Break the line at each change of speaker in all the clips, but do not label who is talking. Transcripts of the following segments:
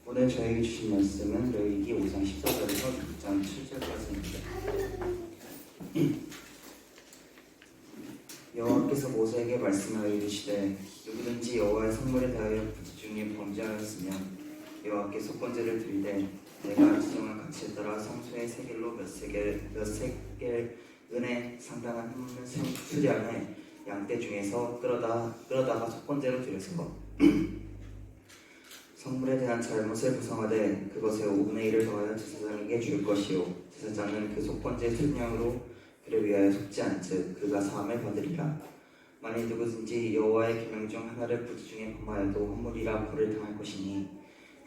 오늘 저에게 주신 말씀은 레위기 5장 14절에서 6장 7절까지입니다. 여호와께서 모세에게 말씀하여 이르시되 누구든지 여호와의 성물에 대하여 부지중에 범죄하였으면 여호와께 속건제를 드리되 내가 지정한 가치에 따라 성소의 세겔로 몇 세겔 은에 상당한 흠없는 수량을 양떼 중에서 끌어다가 속건제로 드려서 성물에 대한 잘못을 부성하되 그것에 5분의 1을 더하여 제사장에게 줄 것이요 제사장은 그 속건제 순양으로 그를 위하여 속지 않즉 그가 사함을 받으리라. 만일 누구든지 여호와의 계명 중 하나를 부지중에 범하여도 허물이라 벌을 당할 것이니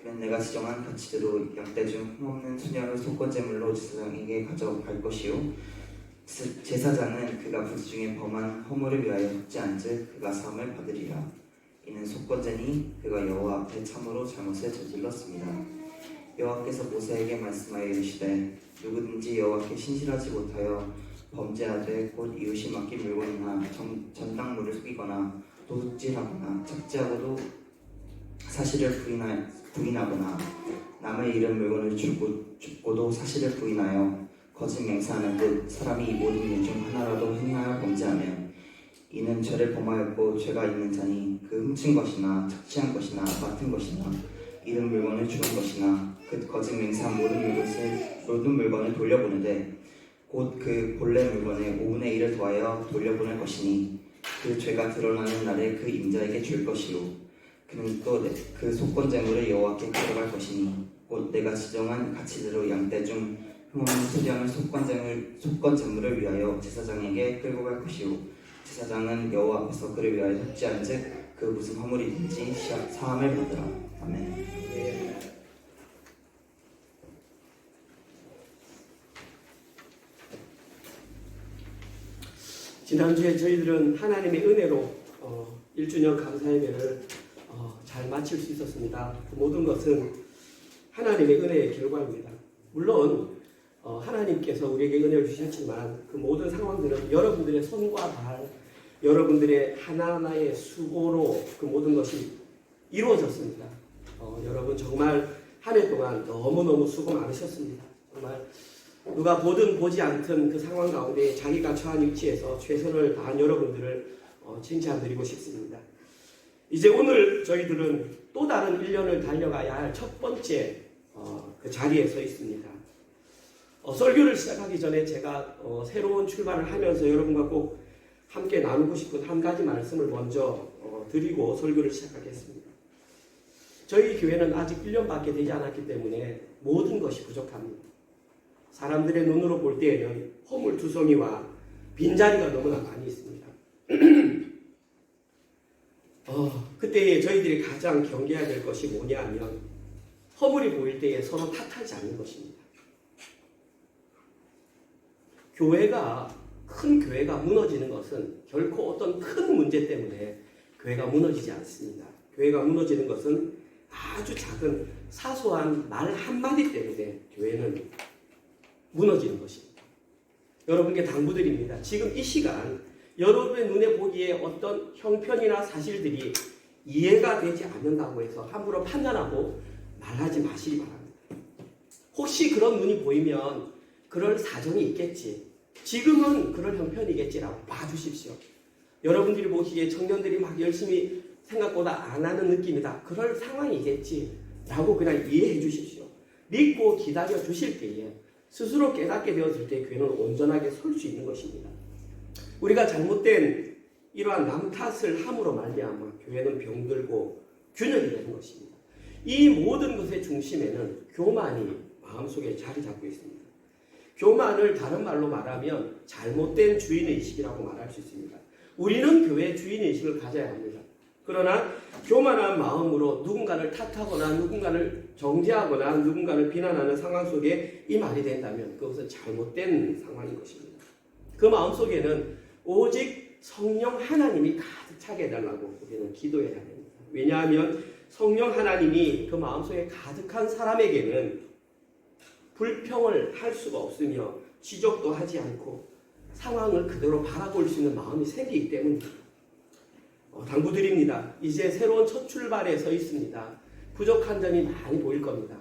그는 내가 지정한 가치대로 양떼 중 흠없는 순양을 속건제물로 제사장에게 가져갈 것이요 제사장은 그가 부지중에 범한 허물을 위하여 속지 않즉 그가 사함을 받으리라. 이는 속건제니 그가 여호와 앞에 참으로 잘못을 저질렀습니다. 여호와께서 모세에게 말씀하여 이르시되 누구든지 여호와께 신실하지 못하여 범죄하되 곧 이웃이 맡긴 물건이나 전당물을 속이거나 도둑질하거나 착지하고도 사실을 부인하거나 남의 잃은 물건을 줍고도 사실을 부인하여 거짓 맹세하는 듯 사람이 이 모든 일 중 하나라도 행하여 범죄하면 이는 죄를 범하였고 죄가 있는 자니 그 훔친 것이나 착취한 것이나 맡은 것이나 잃은 물건을 주는 것이나 그 거짓 맹세한 모든 물건을 돌려보내되 곧 그 본래 물건의 5분의 1을 더하여 돌려보낼 것이니 그 죄가 드러나는 날에 그 임자에게 줄 것이요 그는 또 그 속건제물을 여호와께 가져갈 것이니 곧 내가 지정한 가치대로 양떼 중 흠없는 수량을 속건제물을 위하여 제사장에게 끌고 갈 것이요 제사장은 여호와 앞에서 그를 위하여 속지 않즉 그 무슨 허물이든지 사함을 받으라. 아멘.
지난주에 저희들은 하나님의 은혜로 1주년 감사예배를 잘 마칠 수 있었습니다. 그 모든 것은 하나님의 은혜의 결과입니다. 물론 하나님께서 우리에게 은혜를 주셨지만 그 모든 상황들은 여러분들의 손과 발, 여러분들의 하나하나의 수고로 그 모든 것이 이루어졌습니다. 여러분 정말 한 해 동안 너무너무 수고 많으셨습니다. 정말 누가 보든 보지 않든 그 상황 가운데 자기가 처한 위치에서 최선을 다한 여러분들을 칭찬드리고 싶습니다. 이제 오늘 저희들은 또 다른 1년을 달려가야 할 첫 번째 그 자리에 서 있습니다. 설교를 시작하기 전에 제가 새로운 출발을 하면서 여러분과 꼭 함께 나누고 싶은 한 가지 말씀을 먼저 드리고 설교를 시작하겠습니다. 저희 교회는 아직 1년밖에 되지 않았기 때문에 모든 것이 부족합니다. 사람들의 눈으로 볼 때에는 허물투성이와 빈자리가 너무나 많이 있습니다. 그때 저희들이 가장 경계해야 될 것이 뭐냐 하면 허물이 보일 때에 서로 탓하지 않는 것입니다. 큰 교회가 무너지는 것은 결코 어떤 큰 문제 때문에 교회가 무너지지 않습니다. 교회가 무너지는 것은 아주 작은 사소한 말 한마디 때문에 교회는 무너지는 것입니다. 여러분께 당부드립니다. 지금 이 시간 여러분의 눈에 보기에 어떤 형편이나 사실들이 이해가 되지 않는다고 해서 함부로 판단하고 말하지 마시기 바랍니다. 혹시 그런 눈이 보이면 그럴 사정이 있겠지. 지금은 그럴 형편이겠지라고 봐주십시오. 여러분들이 보시기에 청년들이 막 열심히 생각보다 안 하는 느낌이다. 그럴 상황이겠지라고 그냥 이해해 주십시오. 믿고 기다려 주실 때에 스스로 깨닫게 되었을 때 교회는 온전하게 설 수 있는 것입니다. 우리가 잘못된 이러한 남 탓을 함으로 말미암아 교회는 병들고 균열이 되는 것입니다. 이 모든 것의 중심에는 교만이 마음속에 자리 잡고 있습니다. 교만을 다른 말로 말하면 잘못된 주인의식이라고 말할 수 있습니다. 우리는 교회 주인의식을 가져야 합니다. 그러나 교만한 마음으로 누군가를 탓하거나 누군가를 정죄하거나 누군가를 비난하는 상황 속에 이 말이 된다면 그것은 잘못된 상황인 것입니다. 그 마음속에는 오직 성령 하나님이 가득 차게 해달라고 우리는 기도해야 됩니다. 왜냐하면 성령 하나님이 그 마음속에 가득한 사람에게는 불평을 할 수가 없으며 지적도 하지 않고 상황을 그대로 바라볼 수 있는 마음이 생기기 때문입니다. 당부드립니다. 이제 새로운 첫 출발에 서 있습니다. 부족한 점이 많이 보일 겁니다.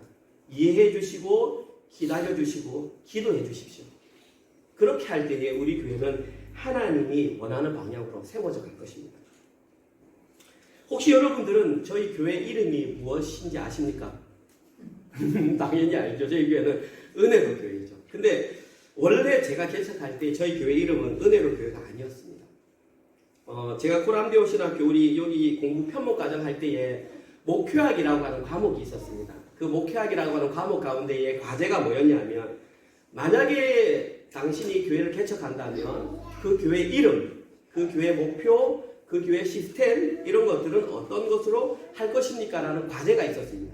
이해해 주시고 기다려 주시고 기도해 주십시오. 그렇게 할 때에 우리 교회는 하나님이 원하는 방향으로 세워져 갈 것입니다. 혹시 여러분들은 저희 교회 이름이 무엇인지 아십니까? 당연히 알죠. 저희 교회는 은혜로 교회죠. 근데 원래 제가 개척할 때 저희 교회 이름은 은혜로 교회가 아니었습니다. 제가 코람데오 신학교 우리 여기 공부 편목과정 할 때에 목회학이라고 하는 과목이 있었습니다. 그 목회학이라고 하는 과목 가운데에 과제가 뭐였냐면, 만약에 당신이 교회를 개척한다면 그 교회 이름, 그 교회 목표, 그 교회 시스템 이런 것들은 어떤 것으로 할 것입니까? 라는 과제가 있었습니다.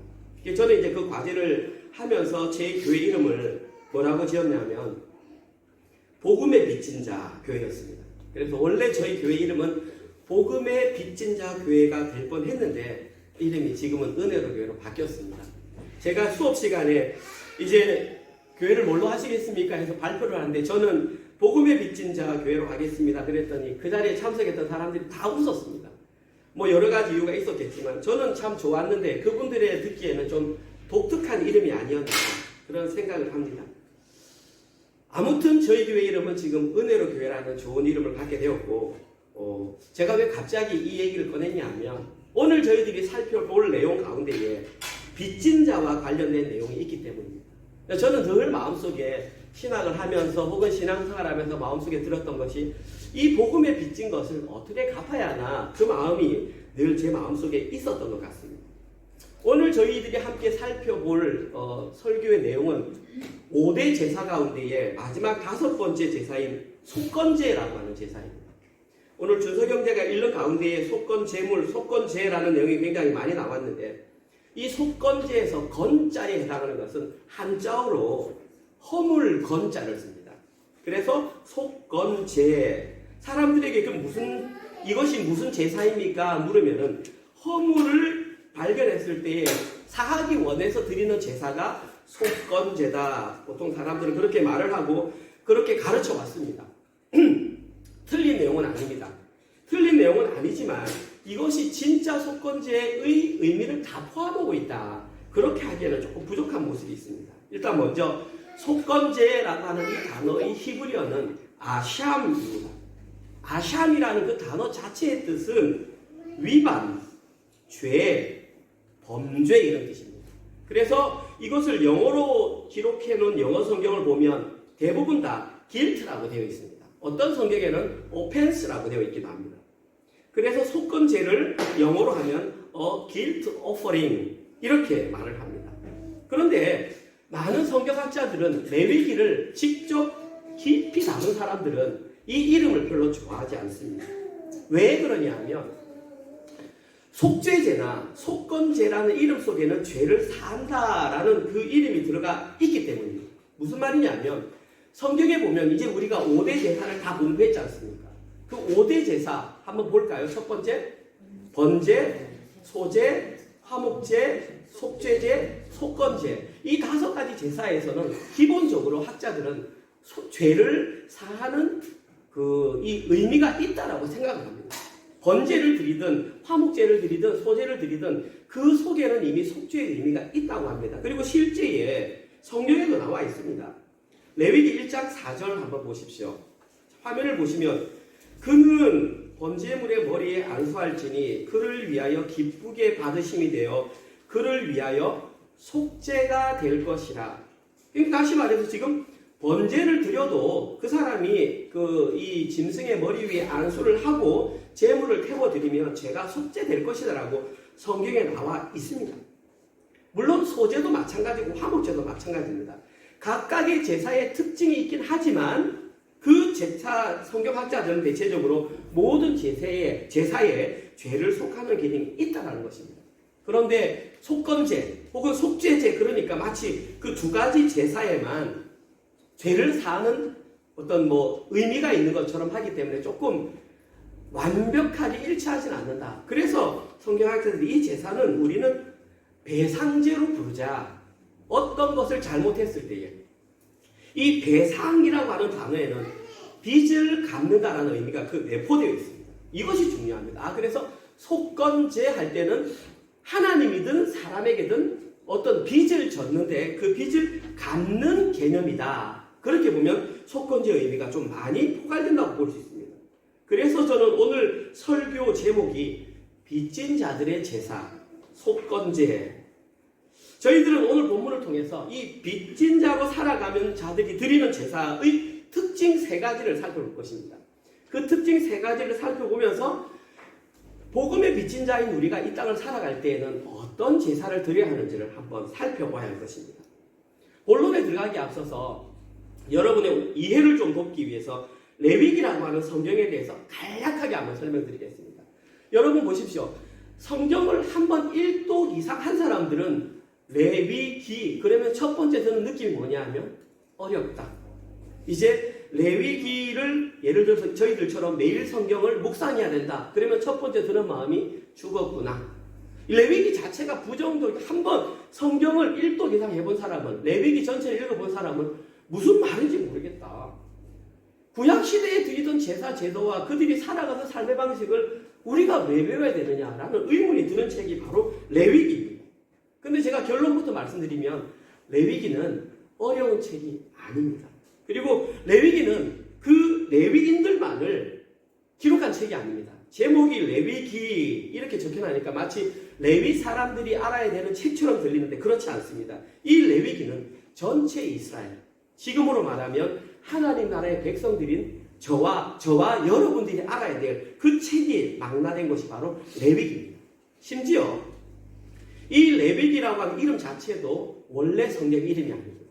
저는 이제 그 과제를 하면서 제 교회 이름을 뭐라고 지었냐면 복음의 빚진 자 교회였습니다. 그래서 원래 저희 교회 이름은 복음의 빚진 자 교회가 될 뻔했는데 이름이 지금은 은혜로 교회로 바뀌었습니다. 제가 수업 시간에 이제 교회를 뭘로 하시겠습니까? 해서 발표를 하는데 저는 복음의 빚진 자 교회로 가겠습니다. 그랬더니 그 자리에 참석했던 사람들이 다 웃었습니다. 뭐 여러 가지 이유가 있었겠지만 저는 참 좋았는데 그분들의 듣기에는 좀 독특한 이름이 아니었나 그런 생각을 합니다. 아무튼 저희 교회 이름은 지금 은혜로 교회라는 좋은 이름을 갖게 되었고, 제가 왜 갑자기 이 얘기를 꺼냈냐면 오늘 저희들이 살펴볼 내용 가운데에 빚진 자와 관련된 내용이 있기 때문입니다. 저는 늘 마음속에 신학을 하면서 혹은 신앙생활을 하면서 마음속에 들었던 것이 이 복음에 빚진 것을 어떻게 갚아야 하나, 그 마음이 늘 제 마음속에 있었던 것 같습니다. 오늘 저희들이 함께 살펴볼 설교의 내용은 5대 제사 가운데에 마지막 5번째 제사인 속건제라고 하는 제사입니다. 오늘 준서경제가 읽는 가운데에 속건제물, 속건제라는 내용이 굉장히 많이 나왔는데 이 속건제에서 건자에 해당하는 것은 한자어로 허물 건자를 씁니다. 그래서 속건제, 사람들에게 이것이 무슨 제사입니까? 물으면은 허물을 발견했을 때에 사하기 원해서 드리는 제사가 속건제다. 보통 사람들은 그렇게 말을 하고 그렇게 가르쳐 왔습니다. 틀린 내용은 아닙니다. 틀린 내용은 아니지만 이것이 진짜 속건제의 의미를 다 포함하고 있다. 그렇게 하기에는 조금 부족한 모습이 있습니다. 일단 먼저 속건제라고 하는 이 단어의 히브리어는 아샴입니다. 아샴이라는 그 단어 자체의 뜻은 위반, 죄, 범죄 이런 뜻입니다. 그래서 이것을 영어로 기록해 놓은 영어 성경을 보면 대부분 다 guilt라고 되어 있습니다. 어떤 성경에는 offense라고 되어 있기도 합니다. 그래서 속건제를 영어로 하면 guilt offering 이렇게 말을 합니다. 그런데 많은 성경학자들은 레위기를 직접 깊이 다룬 사람들은 이 이름을 별로 좋아하지 않습니다. 왜 그러냐면 속죄제나 속건제라는 이름 속에는 죄를 사한다라는 그 이름이 들어가 있기 때문입니다. 무슨 말이냐면 성경에 보면 이제 우리가 5대 제사를 다 공부했지 않습니까? 그 5대 제사 한번 볼까요? 첫 번째 번제, 소제, 화목제, 속죄제, 속건제 이 5가지 제사에서는 기본적으로 학자들은 죄를 사하는 이 의미가 있다라고 생각을 합니다. 번제를 드리든 화목제를 드리든 소제를 드리든 그 속에는 이미 속죄의 의미가 있다고 합니다. 그리고 실제에 성경에도 나와 있습니다. 레위기 1장 4절 한번 보십시오. 화면을 보시면 그는 번제물의 머리에 안수할지니 그를 위하여 기쁘게 받으심이 되어 그를 위하여 속죄가 될 것이라. 그러니까 다시 말해서 지금 번제를 드려도 그 사람이 이 짐승의 머리 위에 안수를 하고 제물을 태워드리면 죄가 속죄될 것이다라고 성경에 나와 있습니다. 물론 소제도 마찬가지고 화목제도 마찬가지입니다. 각각의 제사의 특징이 있긴 하지만 그 제사 성경학자들은 대체적으로 모든 제사에 죄를 속하는 기능이 있다는 것입니다. 그런데 속건제 혹은 속죄제 그러니까 마치 그 2가지 제사에만 죄를 사하는 어떤 의미가 있는 것처럼 하기 때문에 조금 완벽하게 일치하지는 않는다. 그래서 성경학자들이 이 제사는 우리는 배상제로 부르자. 어떤 것을 잘못했을 때에 이 배상이라고 하는 단어에는 빚을 갚는다라는 의미가 내포되어 있습니다. 이것이 중요합니다. 그래서 속건제 할 때는 하나님이든 사람에게든 어떤 빚을 졌는데 그 빚을 갚는 개념이다. 그렇게 보면 속건제의 의미가 좀 많이 포괄된다고 볼 수 있습니다. 그래서 저는 오늘 설교 제목이 빚진 자들의 제사, 속건제. 저희들은 오늘 본문을 통해서 이 빚진 자로 살아가면 자들이 드리는 제사의 특징 3가지를 살펴볼 것입니다. 그 특징 3가지를 살펴보면서 복음의 빚진 자인 우리가 이 땅을 살아갈 때에는 어떤 제사를 드려야 하는지를 한번 살펴봐야 할 것입니다. 본론에 들어가기 앞서서 여러분의 이해를 좀 돕기 위해서 레위기라고 하는 성경에 대해서 간략하게 한번 설명드리겠습니다. 여러분 보십시오. 성경을 한번 1독 이상 한 사람들은 레위기, 그러면 첫 번째 드는 느낌이 뭐냐 하면 어렵다. 이제 레위기를 예를 들어서 저희들처럼 매일 성경을 묵상해야 된다. 그러면 첫 번째 드는 마음이 죽었구나. 레위기 자체가 부정적이고 한번 성경을 1독 이상 해본 사람은, 레위기 전체를 읽어본 사람은 무슨 말인지 모르겠다. 구약시대에 드리던 제사 제도와 그들이 살아가는 삶의 방식을 우리가 왜 배워야 되느냐라는 의문이 드는 책이 바로 레위기입니다. 근데 제가 결론부터 말씀드리면 레위기는 어려운 책이 아닙니다. 그리고 레위기는 그 레위인들만을 기록한 책이 아닙니다. 제목이 레위기 이렇게 적혀나니까 마치 레위 사람들이 알아야 되는 책처럼 들리는데 그렇지 않습니다. 이 레위기는 전체 이스라엘, 지금으로 말하면 하나님 나라의 백성들인 저와 여러분들이 알아야 될 그 책이 망라된 것이 바로 레위기입니다. 심지어 이 레위기라고 하는 이름 자체도 원래 성경 이름이 아닙니다.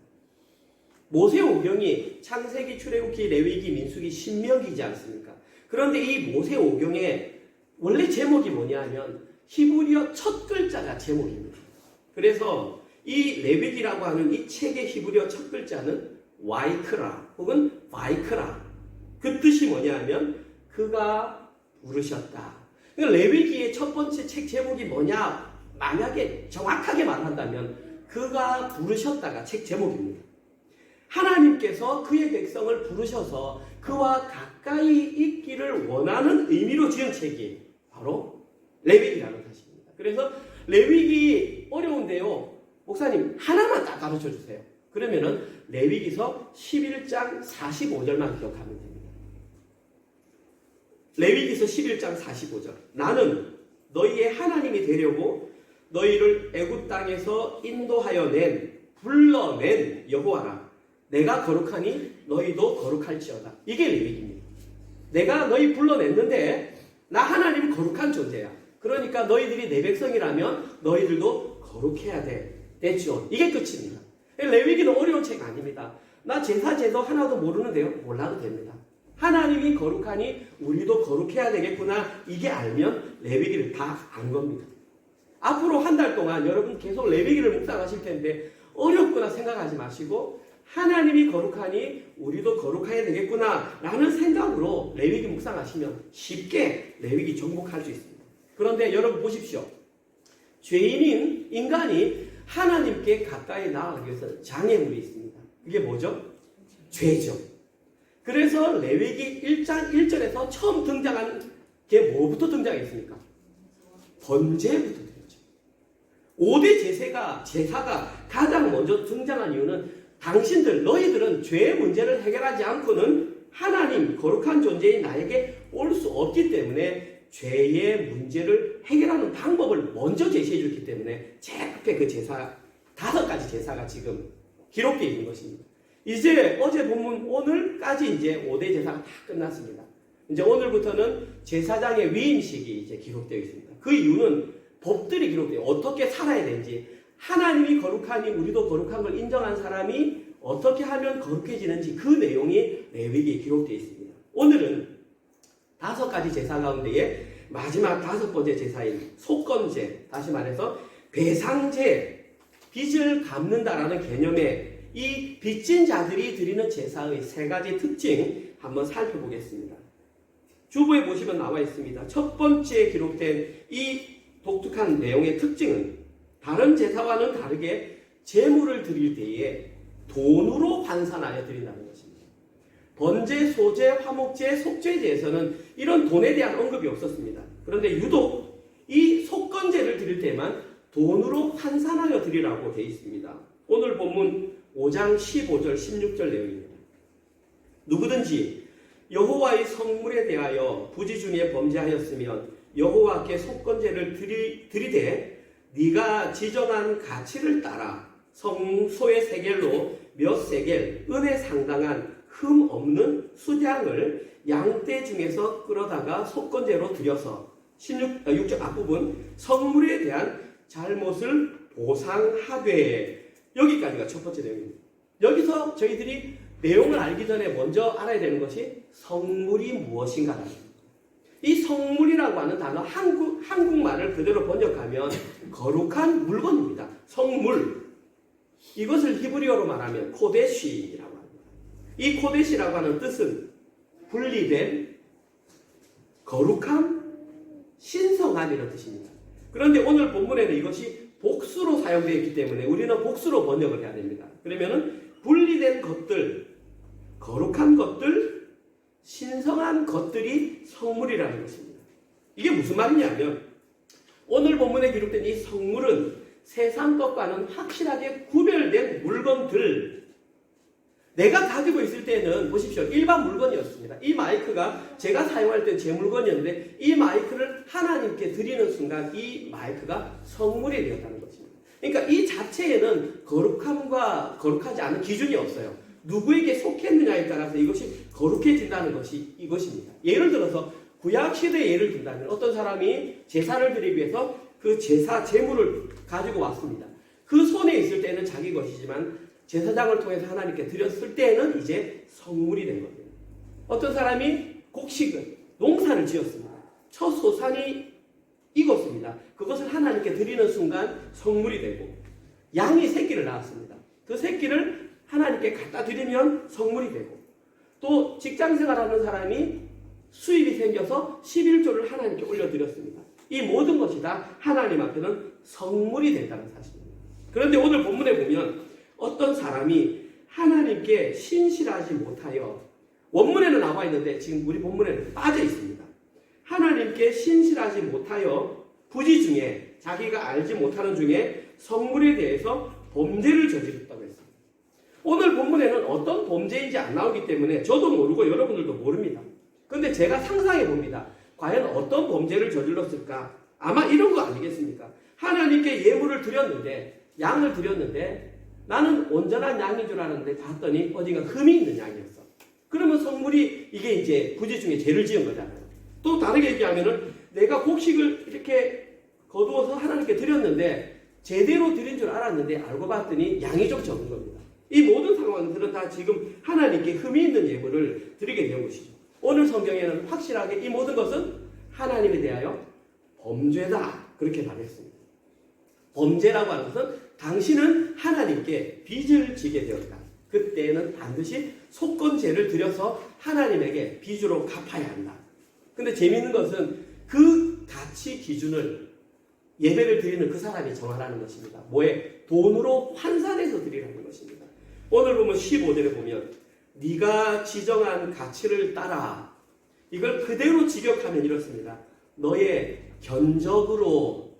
모세오경이 창세기, 출애굽기, 레위기, 민수기, 신명기이지 않습니까? 그런데 이 모세오경의 원래 제목이 뭐냐 하면 히브리어 첫 글자가 제목입니다. 그래서 이 레위기라고 하는 이 책의 히브리어 첫 글자는 와이크라 혹은 바이크라. 그 뜻이 뭐냐 하면 그가 부르셨다. 그러니까 레위기의 첫 번째 책 제목이 뭐냐? 만약에 정확하게 말한다면 그가 부르셨다가 책 제목입니다. 하나님께서 그의 백성을 부르셔서 그와 가까이 있기를 원하는 의미로 지은 책이 바로 레위기라는 것입니다. 그래서 레위기 어려운데요. 목사님 하나만 딱 가르쳐 주세요. 그러면은 레위기서 11장 45절만 기억하면 됩니다. 레위기서 11장 45절. 나는 너희의 하나님이 되려고 너희를 애굽 땅에서 인도하여 불러낸 여호와라. 내가 거룩하니 너희도 거룩할지어다. 이게 레위기입니다. 내가 너희 불러냈는데 나 하나님이 거룩한 존재야. 그러니까 너희들이 내 백성이라면 너희들도 거룩해야 돼. 됐죠? 이게 끝입니다. 레위기는 어려운 책 아닙니다. 나 제사 제도 하나도 모르는데요. 몰라도 됩니다. 하나님이 거룩하니 우리도 거룩해야 되겠구나. 이게 알면 레위기를 다 안 겁니다. 앞으로 한 달 동안 여러분 계속 레위기를 묵상하실 텐데 어렵구나 생각하지 마시고 하나님이 거룩하니 우리도 거룩해야 되겠구나 라는 생각으로 레위기 묵상하시면 쉽게 레위기 정복할 수 있습니다. 그런데 여러분 보십시오. 죄인인 인간이 하나님께 가까이 나아가기 위해서 장애물이 있습니다. 이게 뭐죠? 죄죠. 그래서 레위기 1장 1절에서 처음 등장한 게 뭐부터 등장했습니까? 번제부터 되었죠. 5대 제사가 가장 먼저 등장한 이유는 너희들은 죄의 문제를 해결하지 않고는 하나님 거룩한 존재인 나에게 올 수 없기 때문에 죄의 문제를 해결하는 방법을 먼저 제시해 줬기 때문에 제 앞에 그 제사 5가지 제사가 지금 기록되어 있는 것입니다. 이제 어제 본문 오늘까지 이제 5대 제사가 다 끝났습니다. 이제 오늘부터는 제사장의 위임식이 이제 기록되어 있습니다. 그 이유는 법들이 기록돼요. 어떻게 살아야 되는지, 하나님이 거룩하니 우리도 거룩한 걸 인정한 사람이 어떻게 하면 거룩해지는지 그 내용이 레위기에 기록되어 있습니다. 오늘은 5가지 제사 가운데에 마지막 5번째 제사인 속건제, 다시 말해서 배상제, 빚을 갚는다라는 개념의 이 빚진 자들이 드리는 제사의 3가지 특징 한번 살펴보겠습니다. 주부에 보시면 나와 있습니다. 첫 번째 기록된 이 독특한 내용의 특징은 다른 제사와는 다르게 제물을 드릴 때에 돈으로 환산하여 드린다는 것입니다. 번제, 소제, 화목제, 속죄제에서는 이런 돈에 대한 언급이 없었습니다. 그런데 유독 이 속건 속건제를 드릴 때만 돈으로 환산하여 드리라고 되어 있습니다. 오늘 본문 5장 15절 16절 내용입니다. 누구든지 여호와의 성물에 대하여 부지 중에 범죄하였으면 여호와께 속건제를 드리되 네가 지정한 가치를 따라 성소의 세겔로 몇 세겔 은에 상당한 흠 없는 수량을 양떼 중에서 끌어다가 속건제로 드려서 6절 앞부분 성물에 대한 잘못을 보상하되, 여기까지가 첫 번째 내용입니다. 여기서 저희들이 내용을 알기 전에 먼저 알아야 되는 것이 성물이 무엇인가라는 겁니다. 이 성물이라고 하는 단어 한국말을 그대로 번역하면 거룩한 물건입니다. 성물. 이것을 히브리어로 말하면 코데시라고 합니다. 이 코데시라고 하는 뜻은 분리된, 거룩한, 신성한 이런 뜻입니다. 그런데 오늘 본문에는 이것이 복수로 사용되어 있기 때문에 우리는 복수로 번역을 해야 됩니다. 그러면은 분리된 것들, 거룩한 것들, 신성한 것들이 성물이라는 것입니다. 이게 무슨 말이냐면 오늘 본문에 기록된 이 성물은 세상 것과는 확실하게 구별된 물건들, 내가 가지고 있을 때는 보십시오. 일반 물건이었습니다. 이 마이크가 제가 사용할 때 제 물건이었는데 이 마이크를 하나님께 드리는 순간 이 마이크가 성물이 되었다는 것입니다. 그러니까 이 자체에는 거룩함과 거룩하지 않은 기준이 없어요. 누구에게 속했느냐에 따라서 이것이 거룩해진다는 것이 이것입니다. 예를 들어서 구약시대에 예를 든다면 어떤 사람이 제사를 드리기 위해서 그 제사 제물을 가지고 왔습니다. 그 손에 있을 때는 자기 것이지만 제사장을 통해서 하나님께 드렸을 때는 이제 성물이 된 겁니다. 어떤 사람이 곡식을, 농사를 지었습니다. 첫 소산이 익었습니다. 그것을 하나님께 드리는 순간 성물이 되고, 양이 새끼를 낳았습니다. 그 새끼를 하나님께 갖다 드리면 성물이 되고, 또 직장생활하는 사람이 수입이 생겨서 11조를 하나님께 올려드렸습니다. 이 모든 것이 다 하나님 앞에는 성물이 된다는 사실입니다. 그런데 오늘 본문에 보면 어떤 사람이 하나님께 신실하지 못하여, 원문에는 나와 있는데 지금 우리 본문에는 빠져 있습니다. 하나님께 신실하지 못하여 부지 중에, 자기가 알지 못하는 중에 성물에 대해서 범죄를 저질렀다고 했습니다. 오늘 본문에는 어떤 범죄인지 안 나오기 때문에 저도 모르고 여러분들도 모릅니다. 그런데 제가 상상해 봅니다. 과연 어떤 범죄를 저질렀을까? 아마 이런 거 아니겠습니까? 하나님께 예물을 드렸는데, 양을 드렸는데 나는 온전한 양인 줄 알았는데 봤더니 어딘가 흠이 있는 양이었어. 그러면 성물이, 이게 이제 부지 중에 죄를 지은 거잖아요. 또 다르게 얘기하면은 내가 곡식을 이렇게 거두어서 하나님께 드렸는데 제대로 드린 줄 알았는데 알고 봤더니 양이 좀 적은 겁니다. 이 모든 상황들은 다 지금 하나님께 흠이 있는 예물을 드리게 된 것이죠. 오늘 성경에는 확실하게 이 모든 것은 하나님에 대하여 범죄다, 그렇게 말했습니다. 범죄라고 하는 것은 당신은 하나님께 빚을 지게 되었다. 그때는 반드시 속건제를 드려서 하나님에게 빚으로 갚아야 한다. 근데 재미있는 것은 그 가치 기준을 예배를 드리는 그 사람이 정하라는 것입니다. 뭐에? 돈으로 환산해서 드리라는 것입니다. 오늘 보면 15절에 보면 네가 지정한 가치를 따라, 이걸 그대로 직역하면 이렇습니다. 너의 견적으로,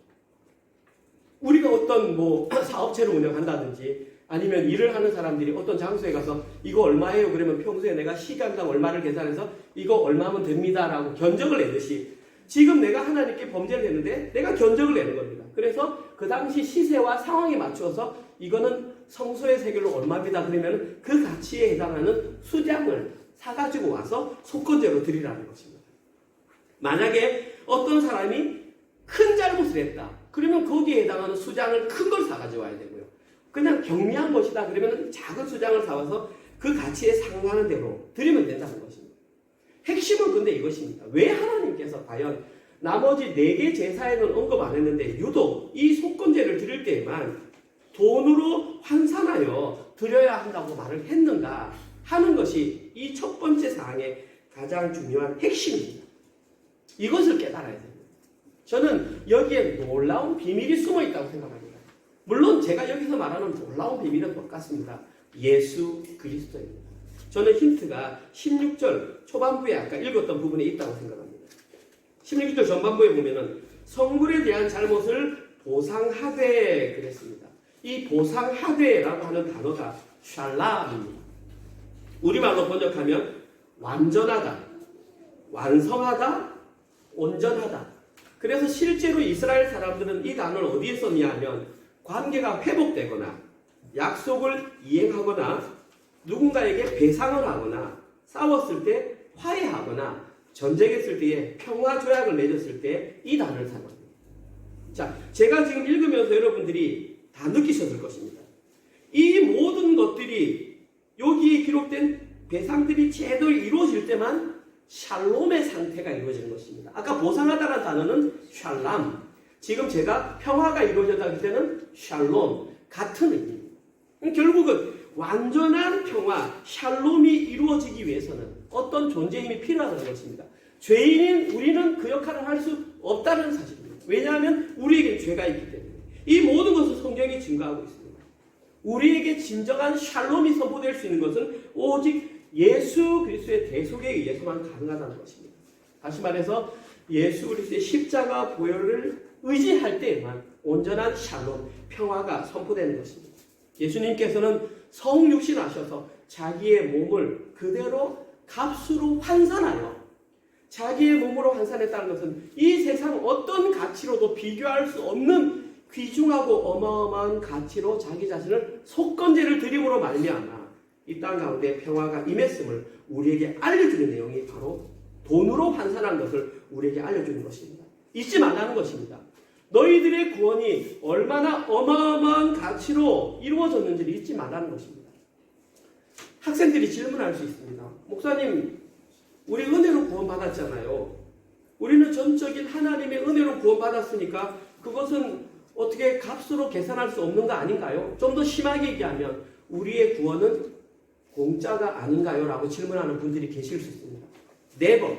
우리가 어떤 사업체를 운영한다든지 아니면 일을 하는 사람들이 어떤 장소에 가서 이거 얼마예요? 그러면 평소에 내가 시간당 얼마를 계산해서 이거 얼마면 됩니다 라고 견적을 내듯이 지금 내가 하나님께 범죄를 했는데 내가 견적을 내는 겁니다. 그래서 그 당시 시세와 상황에 맞춰서 이거는 성소의 세겔로 얼마입니다. 그러면 그 가치에 해당하는 수량을 사가지고 와서 속건제로 드리라는 것입니다. 만약에 어떤 사람이 큰 잘못을 했다. 그러면 거기에 해당하는 수장을 큰 걸 사가지고 와야 되고요. 그냥 경미한 것이다. 그러면 작은 수장을 사와서 그 가치에 상응하는 대로 드리면 된다는 것입니다. 핵심은 근데 이것입니다. 왜 하나님께서 과연 나머지 4개 제사에는 언급 안 했는데 유독 이 속건제를 드릴 때에만 돈으로 환산하여 드려야 한다고 말을 했는가 하는 것이 이 첫 번째 사항의 가장 중요한 핵심입니다. 이것을 깨달아야 됩니다. 저는 여기에 놀라운 비밀이 숨어 있다고 생각합니다. 물론 제가 여기서 말하는 놀라운 비밀은 똑같습니다. 예수 그리스도입니다. 저는 힌트가 16절 초반부에 아까 읽었던 부분에 있다고 생각합니다. 16절 전반부에 보면은 성물에 대한 잘못을 보상하되 그랬습니다. 이 보상하되라고 하는 단어가 샬람입니다. 우리말로 번역하면 완전하다, 완성하다, 온전하다. 그래서 실제로 이스라엘 사람들은 이 단어를 어디에 썼냐 하면 관계가 회복되거나 약속을 이행하거나 누군가에게 배상을 하거나 싸웠을 때 화해하거나 전쟁했을 때에 평화 조약을 맺었을 때 이 단어를 사용합니다. 자, 제가 지금 읽으면서 여러분들이 다 느끼셨을 것입니다. 이 모든 것들이 여기에 기록된 배상들이 제대로 이루어질 때만 샬롬의 상태가 이루어지는 것입니다. 아까 보상하다라는 단어는 샬람, 지금 제가 평화가 이루어졌다 할 때는 샬롬, 같은 의미입니다. 결국은 완전한 평화, 샬롬이 이루어지기 위해서는 어떤 존재 힘이 필요하다는 것입니다. 죄인인 우리는 그 역할을 할 수 없다는 사실입니다. 왜냐하면 우리에게 죄가 있기 때문에. 이 모든 것을 성경이 증거하고 있습니다. 우리에게 진정한 샬롬이 선포될 수 있는 것은 오직 예수 그리스도의 대속에 의해서만 가능하다는 것입니다. 다시 말해서 예수 그리스도의 십자가 보혈을 의지할 때에만 온전한 샬롬, 평화가 선포되는 것입니다. 예수님께서는 성육신하셔서 자기의 몸을 그대로 값으로 환산하여 자기의 몸으로 환산했다는 것은 이 세상 어떤 가치로도 비교할 수 없는 귀중하고 어마어마한 가치로 자기 자신을 속건제를 드림으로 말미암아 이 땅 가운데 평화가 임했음을 우리에게 알려주는 내용이 바로 돈으로 환산한 것을 우리에게 알려주는 것입니다. 잊지 말라는 것입니다. 너희들의 구원이 얼마나 어마어마한 가치로 이루어졌는지를 잊지 말라는 것입니다. 학생들이 질문할 수 있습니다. 목사님, 우리 은혜로 구원받았잖아요. 우리는 전적인 하나님의 은혜로 구원받았으니까 그것은 어떻게 값으로 계산할 수 없는 거 아닌가요? 좀 더 심하게 얘기하면 우리의 구원은 공짜가 아닌가요? 라고 질문하는 분들이 계실 수 있습니다. Never.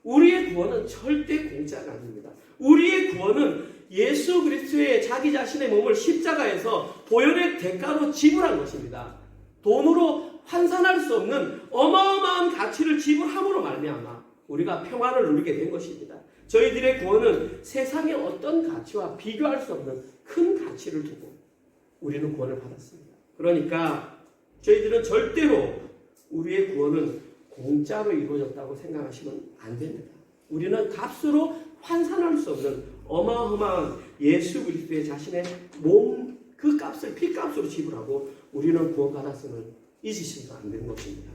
우리의 구원은 절대 공짜가 아닙니다. 우리의 구원은 예수 그리스도의 자기 자신의 몸을 십자가에서 보혈의 대가로 지불한 것입니다. 돈으로 환산할 수 없는 어마어마한 가치를 지불함으로 말미암아 우리가 평화를 누리게 된 것입니다. 저희들의 구원은 세상의 어떤 가치와 비교할 수 없는 큰 가치를 두고 우리는 구원을 받았습니다. 그러니까 저희들은 절대로 우리의 구원은 공짜로 이루어졌다고 생각하시면 안 됩니다. 우리는 값으로 환산할 수 없는 어마어마한 예수 그리스도의 자신의 몸, 그 값을 피값으로 지불하고 우리는 구원받았음을 잊으시면 안 되는 것입니다.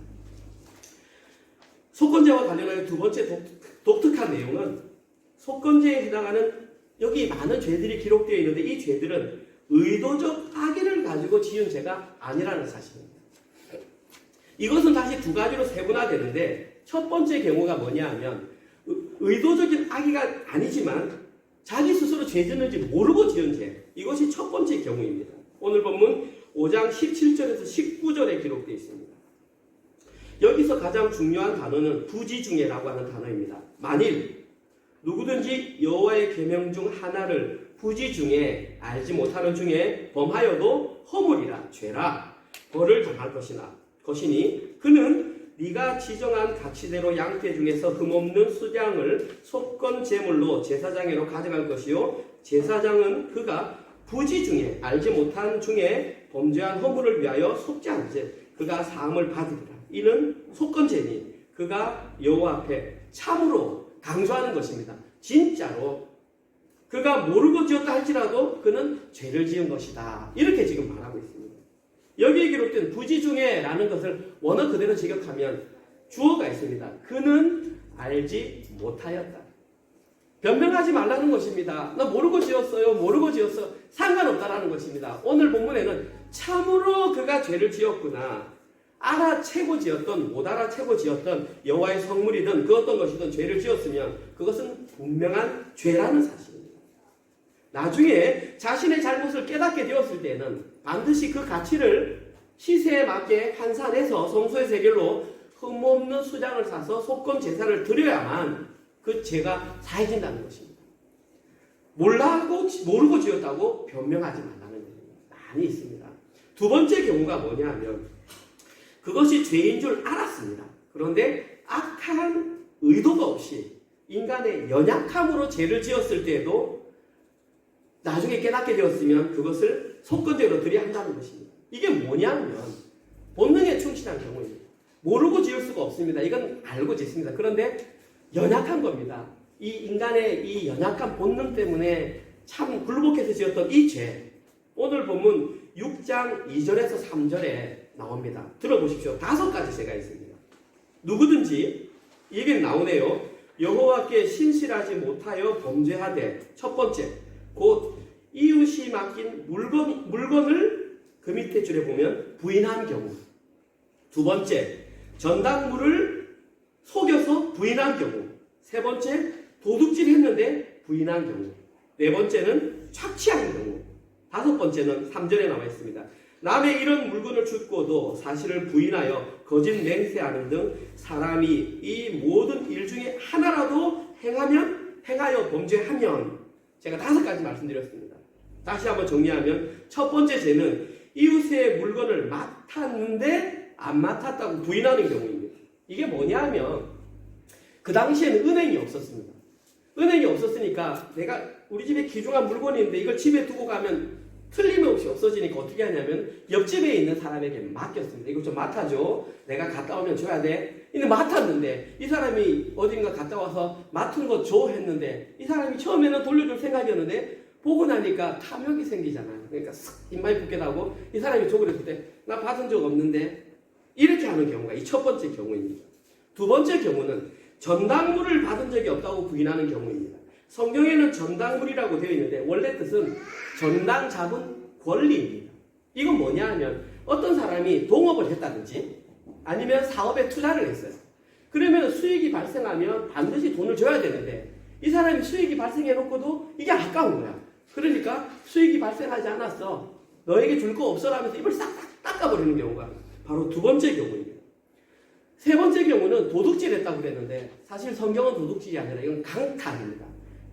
속건제와 관련하여 두 번째 독특한 내용은 속건제에 해당하는 여기 많은 죄들이 기록되어 있는데 이 죄들은 의도적 악의를 가지고 지은 죄가 아니라는 사실입니다. 이것은 다시 두 가지로 세분화되는데 첫 번째 경우가 뭐냐 하면 의도적인 악의가 아니지만 자기 스스로 죄 짓는지 모르고 지은 죄, 이것이 첫 번째 경우입니다. 오늘 본문 5장 17절에서 19절에 기록되어 있습니다. 여기서 가장 중요한 단어는 부지중해라고 하는 단어입니다. 만일 누구든지 여호와의 계명 중 하나를 부지중해 알지 못하는 중에 범하여도 허물이라 죄라 벌을 당할 것이니 그는 네가 지정한 가치대로 양떼 중에서 흠없는 수장을 속건 제물로 제사장에로 가져갈 것이요 제사장은 그가 부지중해 알지 못한 중에 범죄한 허물을 위하여 속지 않은즉 그가 사함을 받으리라. 이는 속건제니 그가 여호와 앞에 참으로 강조하는 것입니다. 진짜로 그가 모르고 지었다 할지라도 그는 죄를 지은 것이다. 이렇게 지금 말하고 있습니다. 여기에 기록된 부지중해라는 것을 원어 그대로 직역하면 주어가 있습니다. 그는 알지 못하였다. 변명하지 말라는 것입니다. 나 모르고 지었어요. 모르고 지었어. 상관없다라는 것입니다. 오늘 본문에는 참으로 그가 죄를 지었구나. 알아채고 지었던 못 알아채고 지었던 여호와의 성물이든 그 어떤 것이든 죄를 지었으면 그것은 분명한 죄라는 사실입니다. 나중에 자신의 잘못을 깨닫게 되었을 때는 반드시 그 가치를 시세에 맞게 환산해서 성소의 세겔로 흠없는 수장을 사서 속건 제사를 드려야만 그 죄가 사해진다는 것입니다. 모르고 지었다고 변명하지 말라는 얘기입니다. 많이 있습니다. 두 번째 경우가 뭐냐 하면 그것이 죄인 줄 알았습니다. 그런데 악한 의도가 없이 인간의 연약함으로 죄를 지었을 때에도 나중에 깨닫게 되었으면 그것을 속건제로 드려야 한다는 것입니다. 이게 뭐냐면 본능에 충실한 경우입니다. 모르고 지을 수가 없습니다. 이건 알고 짓습니다. 그런데 연약한 겁니다. 이 인간의 이 연약한 본능 때문에 참 굴복해서 지었던 이 죄. 오늘 본문 6장 2절에서 3절에 나옵니다. 들어보십시오. 5가지 죄가 있습니다. 누구든지 이게 나오네요. 여호와께 신실하지 못하여 범죄하되, 첫 번째, 곧 이웃이 맡긴 물건을 그 밑에 줄에 보면 부인한 경우. 두 번째, 전당물을 속여서 부인한 경우. 세 번째, 도둑질했는데 부인한 경우. 네 번째는 착취한 경우. 다섯 번째는 3절에 나와 있습니다. 남의 이런 물건을 줍고도 사실을 부인하여 거짓 맹세하는 등 사람이 이 모든 일 중에 하나라도 행하여 범죄하면, 제가 5가지 말씀드렸습니다. 다시 한번 정리하면 첫 번째 죄는 이웃의 물건을 맡았는데 안 맡았다고 부인하는 경우입니다. 이게 뭐냐면 그 당시에는 은행이 없었습니다. 은행이 없었으니까 내가 우리 집에 귀중한 물건이 있는데 이걸 집에 두고 가면 틀림없이 없어지니까 어떻게 하냐면 옆집에 있는 사람에게 맡겼습니다. 이거 좀 맡아줘. 내가 갔다 오면 줘야 돼. 근데 맡았는데 이 사람이 어딘가 갔다 와서 맡은 거 줘 했는데 이 사람이 처음에는 돌려줄 생각이었는데 보고 나니까 탐욕이 생기잖아요. 그러니까 쓱 입맛이 붙게 나고 이 사람이 쪼그렸을 때 나 받은 적 없는데 이렇게 하는 경우가 이 첫 번째 경우입니다. 두 번째 경우는 전당물을 받은 적이 없다고 부인하는 경우입니다. 성경에는 전당물이라고 되어 있는데 원래 뜻은 전당 잡은 권리입니다. 이건 뭐냐 하면 어떤 사람이 동업을 했다든지 아니면 사업에 투자를 했어요. 그러면 수익이 발생하면 반드시 돈을 줘야 되는데 이 사람이 수익이 발생해놓고도 이게 아까운 거야. 그러니까 수익이 발생하지 않았어. 너에게 줄 거 없어라면서 입을 싹 닦아버리는 경우가 바로 두 번째 경우입니다. 세 번째 경우는 도둑질했다고 그랬는데 사실 성경은 도둑질이 아니라 이건 강탈입니다.